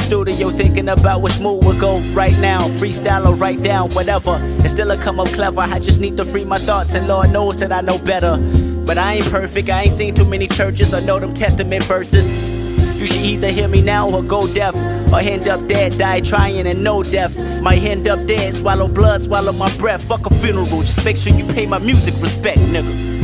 studio thinking about which move would go right now. Freestyle or write down, whatever. It still come up clever. I just need to free my thoughts, and Lord knows that I know better. But I ain't perfect, I ain't seen too many churches or know them Testament verses. You should either hear me now or go deaf, or end up dead, die trying and no death. Might end up dead, swallow blood, swallow my breath. Fuck a funeral, just make sure you pay my music respect, nigga.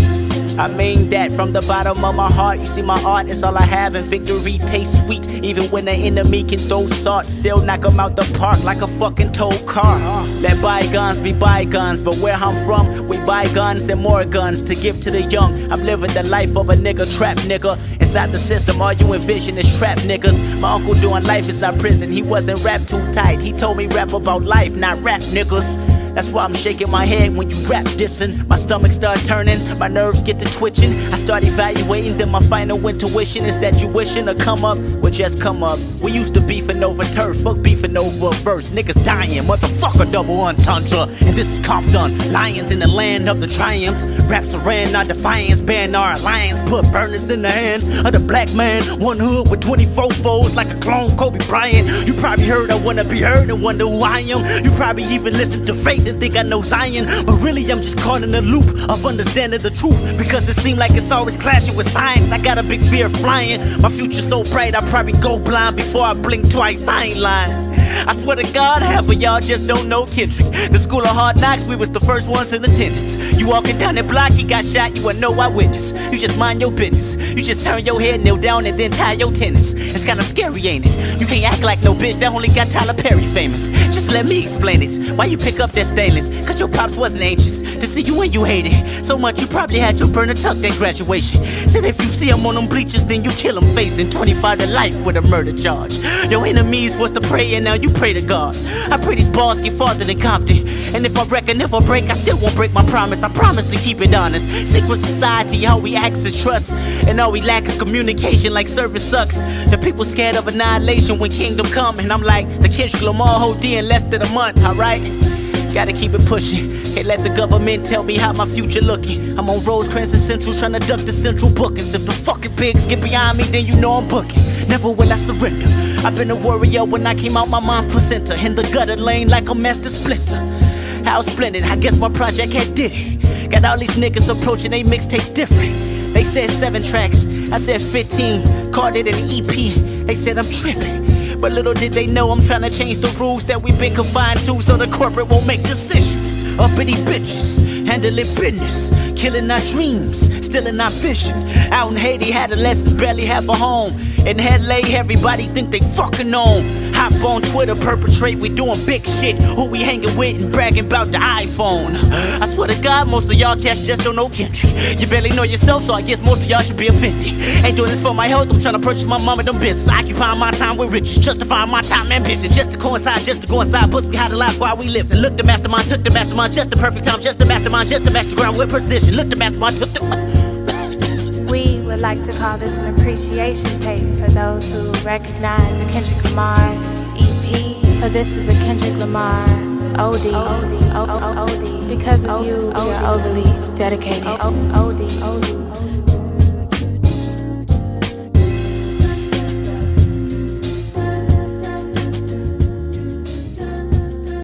I mean that from the bottom of my heart. You see my art, it's all I have, and victory tastes sweet. Even when the enemy can throw salt, still knock 'em out the park like a fucking tow car. Let bygones be bygones, but where I'm from, we buy guns and more guns to give to the young. I'm living the life of a nigga, trap nigga. Inside the system, all you envision is trap niggas. My uncle doing life inside prison, he wasn't rap too tight. He told me rap about life, not rap niggas. That's why I'm shaking my head when you rap dissing. My stomach start turning, my nerves get to twitching. I start evaluating, then my final intuition is that you wishing to come up, well just come up. We used to beefing over turf, fuck beefing over a verse. Niggas dying, motherfucker, double entendre. And this is Compton, lions in the land of the triumph. Raps ran our defiance, ban our alliance. Put burners in the hands of the black man. One hood with 24 foes like a clone Kobe Bryant. You probably heard I wanna be heard and wonder who I am. You probably even listen to Faith and think I know Zion, but really I'm just caught in the loop of understanding the truth, because it seems like it's always clashing with science. I got a big fear of flying. My future's so bright I probably go blind before I blink twice. I ain't lying. I swear to God, half of y'all just don't know Kendrick. The school of hard knocks, we was the first ones in attendance. You walking down that block, he got shot, you a no eyewitness. You just mind your business. You just turn your head, kneel down, and then tie your tennis. It's kinda scary, ain't it? You can't act like no bitch that only got Tyler Perry famous. Just let me explain it. Why you pick up that stainless? Cause your pops wasn't anxious to see you when you hated so much you probably had your burner tucked at graduation. Said if you see him on them bleachers, then you kill him, facing 25 to life with a murder charge. Your enemies was to pray, and now you pray to God. I pray these bars get farther than Compton, and if I reckon never break, I still won't break my promise. I promise to keep it honest. Secret society, all we ask is trust, and all we lack is communication. Like service sucks. The people scared of annihilation when kingdom come, and I'm like the Kendrick Lamar OD in less than a month. Alright, gotta keep it pushing. Can't let the government tell me how my future looking. I'm on Rosecrans and Central trying to duck the central bookings. If the fucking pigs get behind me, then you know I'm booking. Never will I surrender. I've been a warrior when I came out my mom's placenta. In the gutter lane like a master splinter. How splendid, I guess my project had did it. Got all these niggas approaching they mixtapes different. They said 7 tracks, I said 15. Called it an EP, they said I'm tripping. But little did they know I'm trying to change the rules that we've been confined to, so the corporate won't make decisions. Uppity bitches, handling business, killing our dreams, stealing our vision. Out in Haiti, adolescents barely have a home. In LA, everybody think they fucking on. Hop on Twitter, perpetrate, we doing big shit. Who we hanging with and bragging about the iPhone. I swear to God, most of y'all cats just don't know Kendrick. You barely know yourself, so I guess most of y'all should be offended. Ain't doing this for my health, I'm trying to purchase my mama them business. Occupying my time with riches, justifying my time ambition. Just to coincide, just to go inside, books behind the lives while we live. And look, the mastermind took the mastermind, just the perfect time, just the mastermind, just the master ground with precision. Look, the mastermind took the... We would like to call this an appreciation tape for those who recognize the Kendrick Lamar EP. For this is a Kendrick Lamar OD. Because of you, we are overly dedicated. OD.